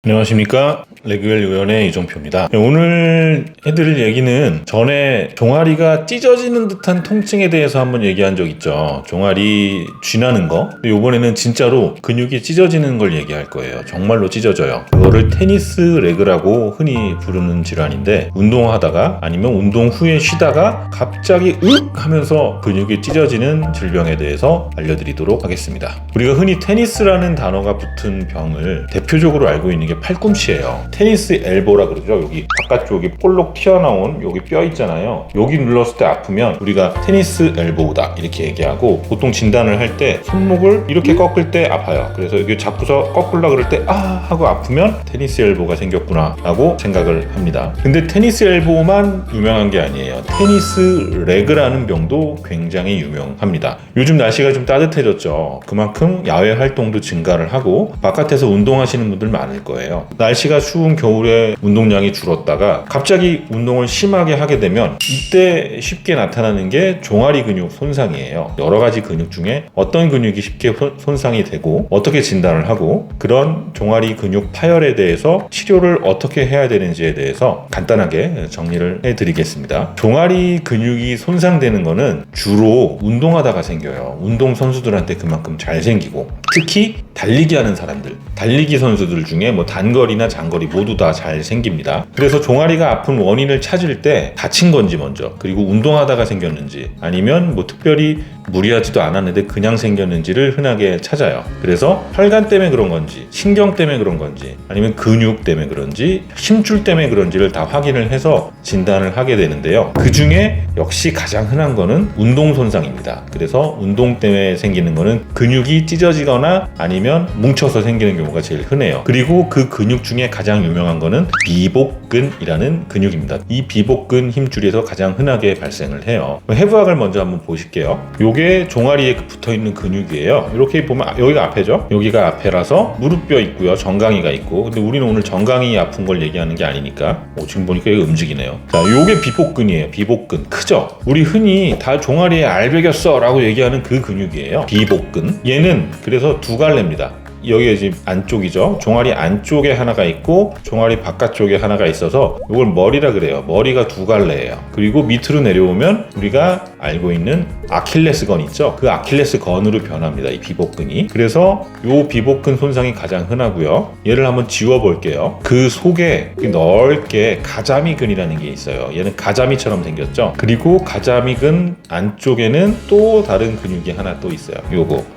안녕하십니까, 레그웰 요연의 이종표입니다. 오늘 해드릴 얘기는 전에 종아리가 찢어지는 듯한 통증에 대해서 한번 얘기한 적 있죠. 종아리 쥐나는 거. 이번에는 진짜로 근육이 찢어지는 걸 얘기할 거예요. 정말로 찢어져요. 그거를 테니스 레그라고 흔히 부르는 질환인데, 운동하다가 아니면 운동 후에 쉬다가 갑자기 윽 하면서 근육이 찢어지는 질병에 대해서 알려드리도록 하겠습니다. 우리가 흔히 테니스라는 단어가 붙은 병을 대표적으로 알고 있는 게 팔꿈치예요. 테니스 엘보라 그러죠. 여기 바깥쪽이 볼록 튀어나온 여기 뼈 있잖아요. 여기 눌렀을 때 아프면 우리가 테니스 엘보우다 이렇게 얘기하고, 보통 진단을 할 때 손목을 이렇게 꺾을 때 아파요. 그래서 여기 잡고서 꺾으려고 그럴 때 아 하고 아프면 테니스 엘보가 생겼구나 라고 생각을 합니다. 근데 테니스 엘보만 유명한 게 아니에요. 테니스 레그라는 병도 굉장히 유명합니다. 요즘 날씨가 좀 따뜻해졌죠. 그만큼 야외 활동도 증가를 하고 바깥에서 운동하시는 분들 많을 거예요. 날씨가 추운 겨울에 운동량이 줄었다가 갑자기 운동을 심하게 하게 되면 이때 쉽게 나타나는 게 종아리 근육 손상이에요. 여러 가지 근육 중에 어떤 근육이 쉽게 손상이 되고 어떻게 진단을 하고, 그런 종아리 근육 파열에 대해서 치료를 어떻게 해야 되는지에 대해서 간단하게 정리를 해드리겠습니다. 종아리 근육이 손상되는 거는 주로 운동하다가 생겨요. 운동선수들한테 그만큼 잘 생기고, 특히 달리기 하는 사람들, 달리기 선수들 중에 뭐 단거리나 장거리 모두 다 잘 생깁니다. 그래서 종아리가 아픈 원인을 찾을 때 다친 건지 먼저, 그리고 운동하다가 생겼는지 아니면 뭐 특별히 무리하지도 않았는데 그냥 생겼는지를 흔하게 찾아요. 그래서 혈관 때문에 그런 건지, 신경 때문에 그런 건지, 아니면 근육 때문에 그런지, 힘줄 때문에 그런지를 다 확인을 해서 진단을 하게 되는데요. 그 중에 역시 가장 흔한 거는 운동 손상입니다. 그래서 운동 때문에 생기는 거는 근육이 찢어지거나 아니면 뭉쳐서 생기는 경우가 제일 흔해요. 그리고 그 근육 중에 가장 유명한 거는 비복근이라는 근육입니다. 이 비복근 힘줄에서 가장 흔하게 발생을 해요. 해부학을 먼저 한번 보실게요. 요게 종아리에 붙어있는 근육이에요. 이렇게 보면 여기가 앞에죠. 여기가 앞에라서 무릎뼈 있고요, 정강이가 있고. 근데 우리는 오늘 정강이 아픈 걸 얘기하는 게 아니니까 지금 보니까 이거 움직이네요. 자, 요게 비복근이에요. 비복근 크죠? 우리 흔히 다 종아리에 알배겼어 라고 얘기하는 그 근육이에요. 비복근. 얘는 그래서 두 갈래입니다. 여기에 지금 안쪽이죠. 종아리 안쪽에 하나가 있고 종아리 바깥쪽에 하나가 있어서 이걸 머리라 그래요. 머리가 두 갈래예요. 그리고 밑으로 내려오면 우리가 알고 있는 아킬레스건 있죠. 그 아킬레스건으로 변합니다, 이 비복근이. 그래서 이 비복근 손상이 가장 흔하고요. 얘를 한번 지워볼게요. 그 속에 넓게 가자미근이라는 게 있어요. 얘는 가자미처럼 생겼죠. 그리고 가자미근 안쪽에는 또 다른 근육이 하나 또 있어요. 요거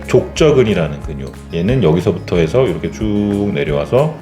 족저근이라는 근육. 얘는 여기서부터 해서 이렇게 쭉 내려와서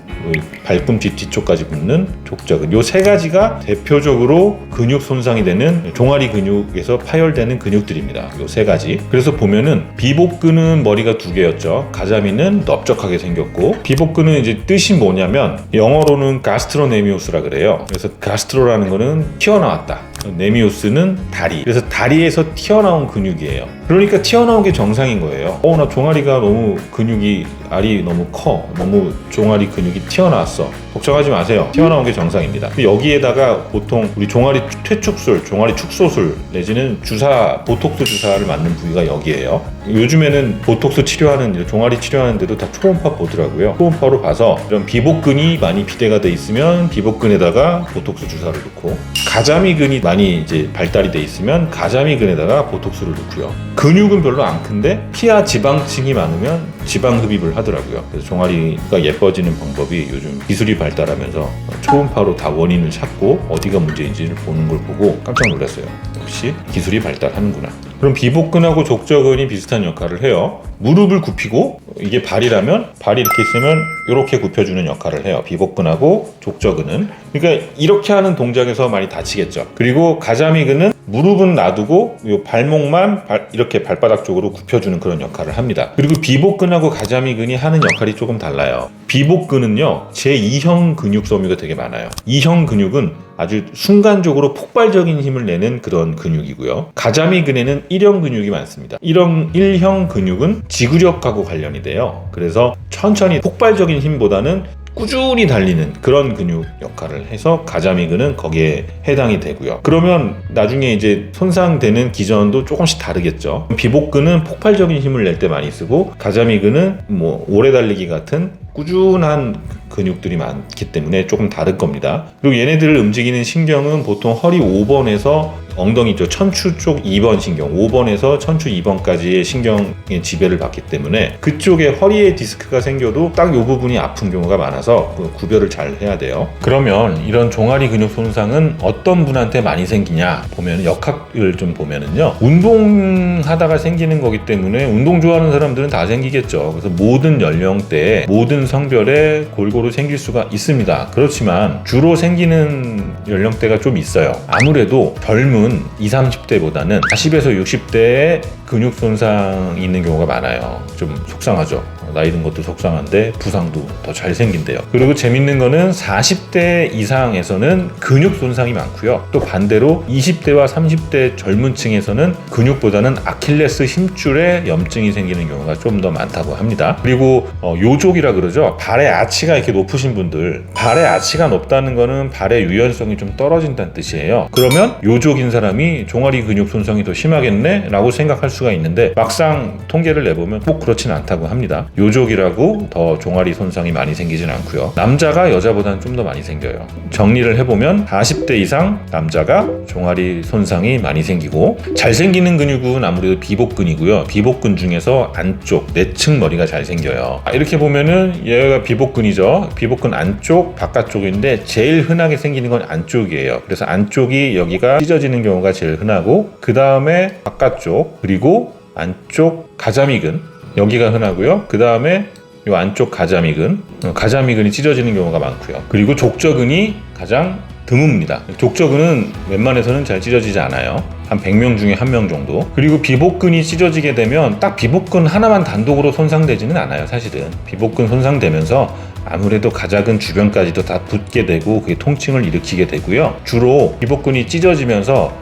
발꿈치 뒤쪽까지 붙는 족저근. 요 세 가지가 대표적으로 근육 손상이 되는 종아리 근육에서 파열되는 근육들입니다. 요 세 가지. 그래서 보면은 비복근은 머리가 두 개였죠. 가자미는 넓적하게 생겼고, 비복근은 이제 뜻이 뭐냐면 영어로는 가스트로네미우스라 그래요. 그래서 가스트로라는 거는 튀어나왔다, 네미우스는 다리. 그래서 다리에서 튀어나온 근육이에요. 그러니까 튀어나온 게 정상인 거예요. 나 종아리가 너무 근육이, 알이 너무 커, 너무 종아리 근육이 튀어나왔어. 걱정하지 마세요. 튀어나온 게 정상입니다. 여기에다가 보통 우리 종아리 퇴축술, 종아리 축소술 내지는 주사, 보톡스 주사를 맞는 부위가 여기예요. 요즘에는 보톡스 치료하는, 종아리 치료하는데도 다 초음파 보더라고요. 초음파로 봐서 이런 비복근이 많이 비대가 돼 있으면 비복근에다가 보톡스 주사를 넣고, 가자미근이 많이 이제 발달이 돼 있으면 가자미근에다가 보톡스를 넣고요. 근육은 별로 안 큰데 피하 지방층이 많으면 지방 흡입을 하더라고요. 그래서 종아리가 예뻐지는 방법이 요즘 기술이 발달하면서 초음파로 다 원인을 찾고 어디가 문제인지를 보는 걸 보고 깜짝 놀랐어요. 역시 기술이 발달하는구나. 그럼 비복근하고 족저근이 비슷한 역할을 해요. 무릎을 굽히고, 이게 발이라면 발이 이렇게 있으면 이렇게 굽혀주는 역할을 해요. 비복근하고 족저근은. 그러니까 이렇게 하는 동작에서 많이 다치겠죠. 그리고 가자미근은 무릎은 놔두고 요 발목만 이렇게 발바닥 쪽으로 굽혀주는 그런 역할을 합니다. 그리고 비복근하고 가자미근이 하는 역할이 조금 달라요. 비복근은요, 제2형 근육 섬유가 되게 많아요. 2형 근육은 아주 순간적으로 폭발적인 힘을 내는 그런 근육이고요. 가자미근에는 1형 근육이 많습니다. 1형 근육은 지구력하고 관련이 돼요. 그래서 천천히 폭발적인 힘보다는 꾸준히 달리는 그런 근육 역할을 해서 가자미근은 거기에 해당이 되고요. 그러면 나중에 이제 손상되는 기전도 조금씩 다르겠죠. 비복근은 폭발적인 힘을 낼 때 많이 쓰고, 가자미근은 뭐 오래 달리기 같은 꾸준한 근육들이 많기 때문에 조금 다를 겁니다. 그리고 얘네들을 움직이는 신경은 보통 허리 5번에서 엉덩이 쪽 천추 쪽 2번 신경, 5번에서 천추 2번까지의 신경의 지배를 받기 때문에 그쪽에 허리에 디스크가 생겨도 딱 이 부분이 아픈 경우가 많아서 구별을 잘 해야 돼요. 그러면 이런 종아리 근육 손상은 어떤 분한테 많이 생기냐 보면, 역학을 좀 보면은요, 운동하다가 생기는 거기 때문에 운동 좋아하는 사람들은 다 생기겠죠. 그래서 모든 연령대에 모든 성별에 골고루 생길 수가 있습니다. 그렇지만 주로 생기는 연령대가 좀 있어요. 아무래도 젊은 20, 30대보다는 40에서 60대에 근육 손상이 있는 경우가 많아요. 좀 속상하죠. 나이 든 것도 속상한데 부상도 더 잘 생긴대요. 그리고 재밌는 거는 40대 이상에서는 근육 손상이 많고요. 또 반대로 20대와 30대 젊은 층에서는 근육보다는 아킬레스 힘줄에 염증이 생기는 경우가 좀 더 많다고 합니다. 그리고 요족이라 그러죠. 발의 아치가 이렇게 높으신 분들, 발의 아치가 높다는 거는 발의 유연성이 좀 떨어진다는 뜻이에요. 그러면 요족인 사람이 종아리 근육 손상이 더 심하겠네? 라고 생각할 수가 있는데, 막상 통계를 내보면 꼭 그렇진 않다고 합니다. 요족이라고 더 종아리 손상이 많이 생기진 않고요. 남자가 여자보다는 좀 더 많이 생겨요. 정리를 해보면 40대 이상 남자가 종아리 손상이 많이 생기고, 잘 생기는 근육은 아무래도 비복근이고요. 비복근 중에서 안쪽 내측 머리가 잘 생겨요. 이렇게 보면은 얘가 비복근이죠. 비복근 안쪽 바깥쪽인데 제일 흔하게 생기는 건 안쪽이에요. 그래서 안쪽이 여기가 찢어지는 경우가 제일 흔하고, 그 다음에 바깥쪽, 그리고 안쪽 가자미근 여기가 흔하고요. 그 다음에 이 안쪽 가자미근이 찢어지는 경우가 많고요. 그리고 족저근이 가장 드뭅니다. 족저근은 웬만해서는 잘 찢어지지 않아요. 한 100명 중에 1명 정도. 그리고 비복근이 찢어지게 되면 딱 비복근 하나만 단독으로 손상되지는 않아요. 사실은 비복근 손상되면서 아무래도 가자근 주변까지도 다 붙게 되고 그게 통증을 일으키게 되고요. 주로 비복근이 찢어지면서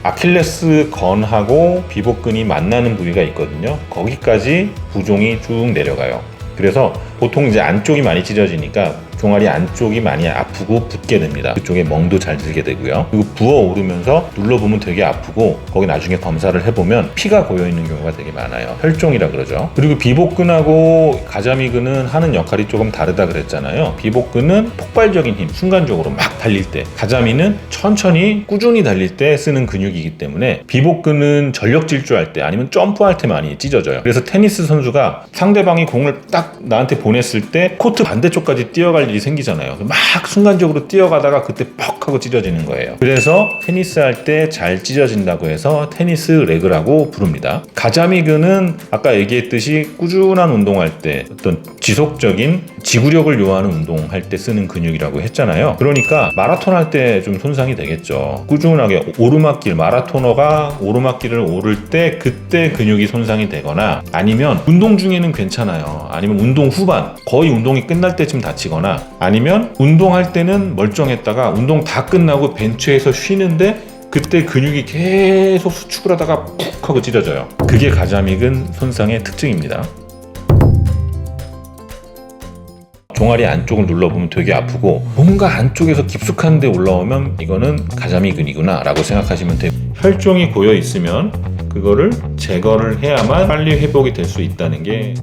아킬레스 건하고 비복근이 만나는 부위가 있거든요. 거기까지 부종이 쭉 내려가요. 그래서 보통 이제 안쪽이 많이 찢어지니까 종아리 안쪽이 많이 아프고 붓게 됩니다. 그쪽에 멍도 잘 들게 되고요. 그리고 부어오르면서 눌러보면 되게 아프고, 거기 나중에 검사를 해보면 피가 고여있는 경우가 되게 많아요. 혈종이라 그러죠. 그리고 비복근하고 가자미근은 하는 역할이 조금 다르다 그랬잖아요. 비복근은 폭발적인 힘, 순간적으로 막 달릴 때, 가자미는 천천히 꾸준히 달릴 때 쓰는 근육이기 때문에 비복근은 전력 질주할 때 아니면 점프할 때 많이 찢어져요. 그래서 테니스 선수가 상대방이 공을 딱 나한테 보냈을 때 코트 반대쪽까지 뛰어갈 일이 생기잖아요. 막 순간적으로 뛰어가다가 그때 퍽 하고 찢어지는 거예요. 그래서 테니스 할 때 잘 찢어진다고 해서 테니스 레그라고 부릅니다. 가자미근은 아까 얘기했듯이 꾸준한 운동할 때, 어떤 지속적인 지구력을 요하는 운동할 때 쓰는 근육이라고 했잖아요. 그러니까 마라톤 할 때 좀 손상이 되겠죠. 꾸준하게 오르막길, 마라토너가 오르막길을 오를 때 그때 근육이 손상이 되거나, 아니면 운동 중에는 괜찮아요. 아니면 운동 후반, 거의 운동이 끝날 때쯤 다치거나, 아니면 운동할 때는 멀쩡했다가 운동 다 끝나고 벤치에서 쉬는데 그때 근육이 계속 수축을 하다가 푹 하고 찢어져요. 그게 가자미근 손상의 특징입니다. 종아리 안쪽을 눌러보면 되게 아프고, 뭔가 안쪽에서 깊숙한 데 올라오면 이거는 가자미근이구나 라고 생각하시면 돼요. 혈종이 고여 있으면 그거를 제거를 해야만 빨리 회복이 될 수 있다는 게